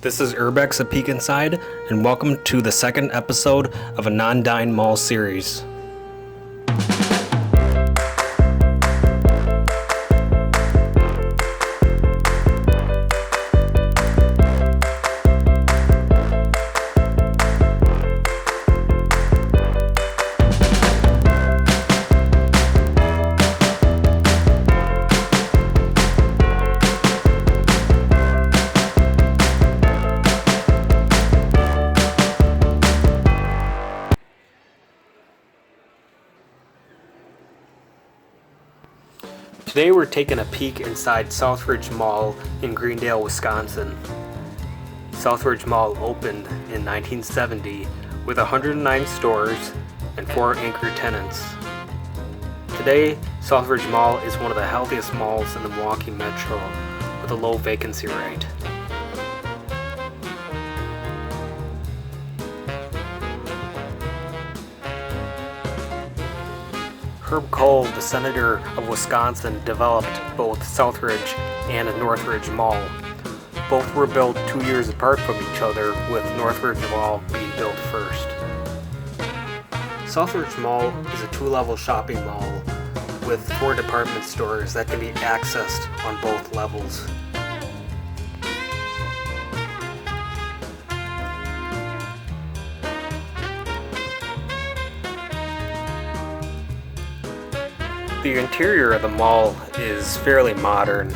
This is Urbex, A Peek Inside, and welcome to the second episode of a non-dine mall series. Today we're taking a peek inside Southridge Mall in Greendale, Wisconsin. Southridge Mall opened in 1970 with 109 stores and 4 anchor tenants. Today, Southridge Mall is one of the healthiest malls in the Milwaukee metro with a low vacancy rate. Herb Kohl, the Senator of Wisconsin, developed both Southridge and Northridge Mall. Both were built 2 years apart from each other, with Northridge Mall being built first. Southridge Mall is a 2-level shopping mall with 4 department stores that can be accessed on both levels. The interior of the mall is fairly modern.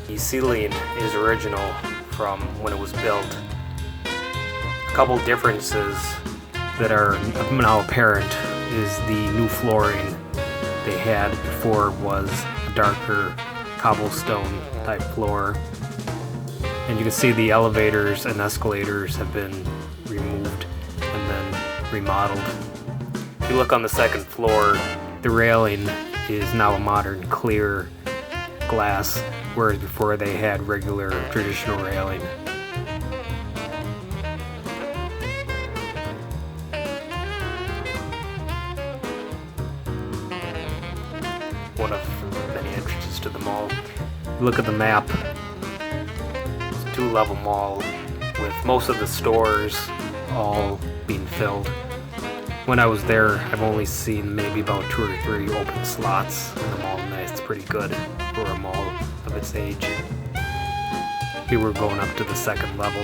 The ceiling is original from when it was built. A couple differences that are now apparent is the new flooring they had before was a darker cobblestone type floor. And you can see the elevators and escalators have been removed and then remodeled. If you look on the second floor, the railing is now a modern clear glass, whereas before they had regular traditional railing. One of many entrances to the mall. Look at the map. It's a 2-level mall with most of the stores all being filled. When I was there, I've only seen maybe about 2 or 3 open slots in the mall, and it's pretty good for a mall of its age. Here we're going up to the second level.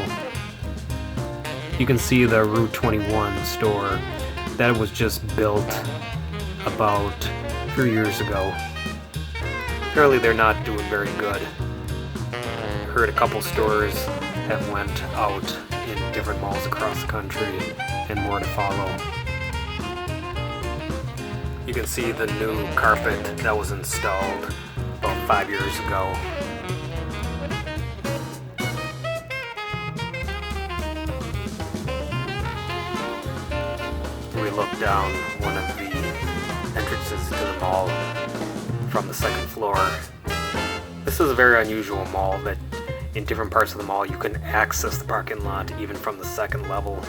You can see the Route 21 store that was just built about 3 years ago. Apparently they're not doing very good. I heard a couple stores have went out in different malls across the country and more to follow. You can see the new carpet that was installed about 5 years ago. We look down one of the entrances to the mall from the second floor. This is a very unusual mall that in different parts of the mall you can access the parking lot even from the second level.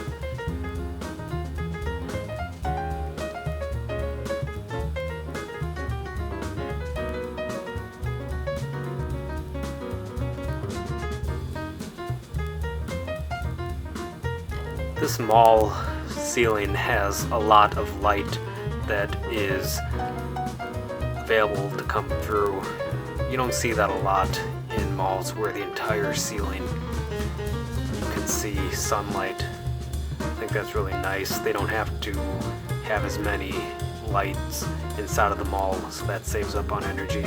This mall ceiling has a lot of light that is available to come through. You don't see that a lot in malls where the entire ceiling you can see sunlight. I think that's really nice. They don't have to have as many lights inside of the mall, so that saves up on energy.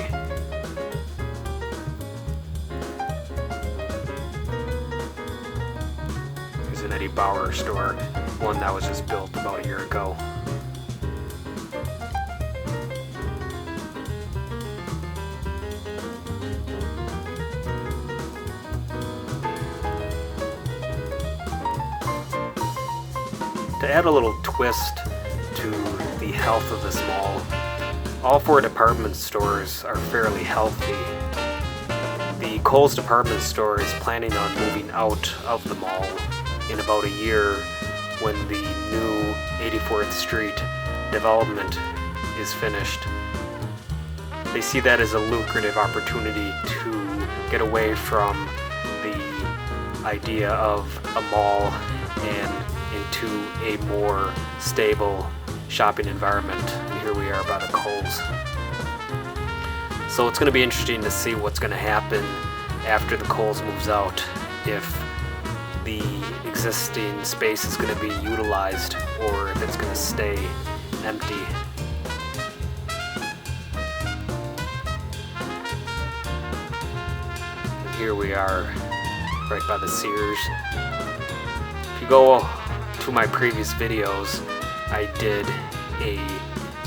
An Eddie Bauer store, one that was just built about a year ago. To add a little twist to the health of this mall, all 4 department stores are fairly healthy. The Kohl's department store is planning on moving out of the mall in about a year when the new 84th Street development is finished. They see that as a lucrative opportunity to get away from the idea of a mall and into a more stable shopping environment. And here we are by the Kohl's. So it's going to be interesting to see what's going to happen after the Kohl's moves out, if the existing space is going to be utilized or if it's going to stay empty. And here we are right by the Sears. If you go to my previous videos, I did a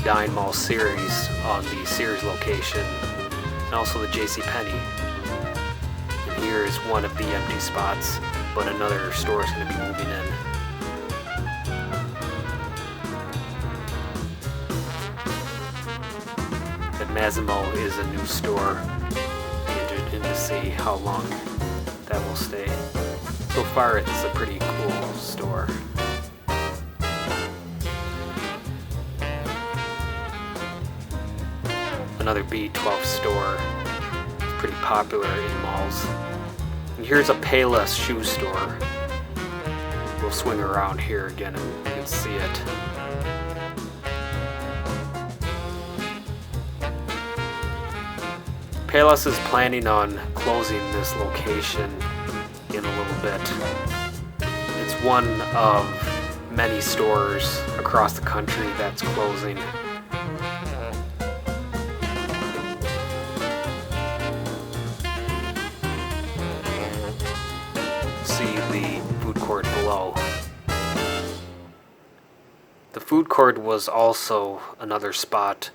Dine Mall series on the Sears location and also the JCPenney. And here is one of the empty spots, but another store is going to be moving in. At Massimo is a new store. Be interested to see how long that will stay. So far it's a pretty cool store. Another B12 store. It's pretty popular in malls. And here's a Payless shoe store. We'll swing around here again and you can see it. Payless is planning on closing this location in a little bit. It's one of many stores across the country that's closing. See the food court below. The food court was also another spot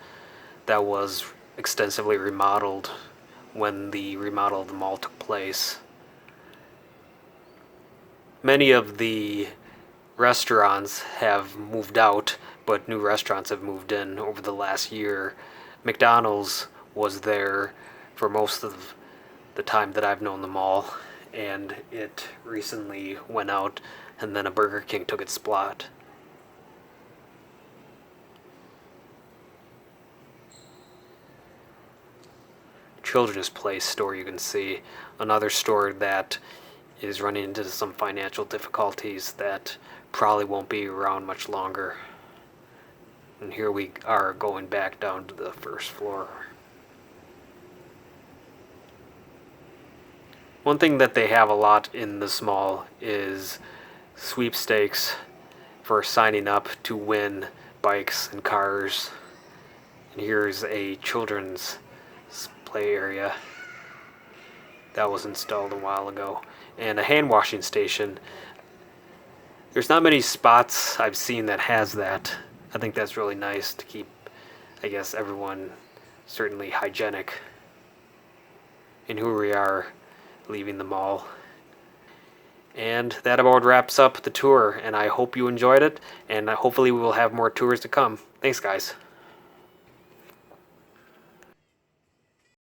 that was extensively remodeled when the remodel of the mall took place. Many of the restaurants have moved out, but new restaurants have moved in over the last year. McDonald's was there for most of the time that I've known the mall, and it recently went out, and then a Burger King took its spot. Children's Place store, you can see another store that is running into some financial difficulties that probably won't be around much longer. And here we are going back down to the first floor. One thing that they have a lot in this mall is sweepstakes for signing up to win bikes and cars. And here's a children's play area that was installed a while ago, and a hand washing station. There's not many spots I've seen that has that. I think that's really nice to keep, I guess, everyone certainly hygienic. And here we are leaving the mall. And that about wraps up the tour, and I hope you enjoyed it, and hopefully we will have more tours to come. Thanks, guys.